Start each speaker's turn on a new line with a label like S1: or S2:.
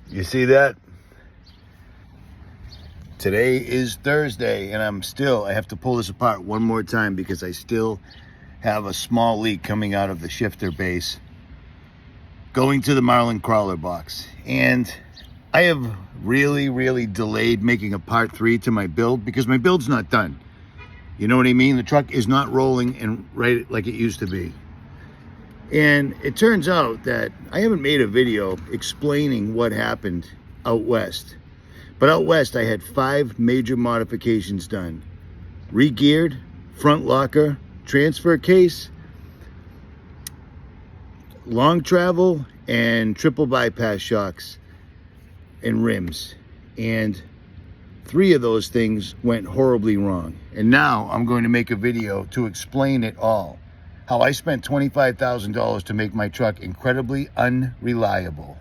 S1: You see that? Today is Thursday, and I have to pull this apart one more time because I still have a small leak coming out of the shifter base going to the Marlin crawler box. And I have really delayed making a part 3 to my build because my build's not done. You know what I mean? The truck is not rolling and right like it used to be. And it turns out that I haven't made a video explaining what happened out west. But out west, I had 5 major modifications done. Re-geared, front locker, transfer case, long travel, and triple bypass shocks and rims. And 3 of those things went horribly wrong. And now I'm going to make a video to explain it all. How I spent $25,000 to make my truck incredibly unreliable.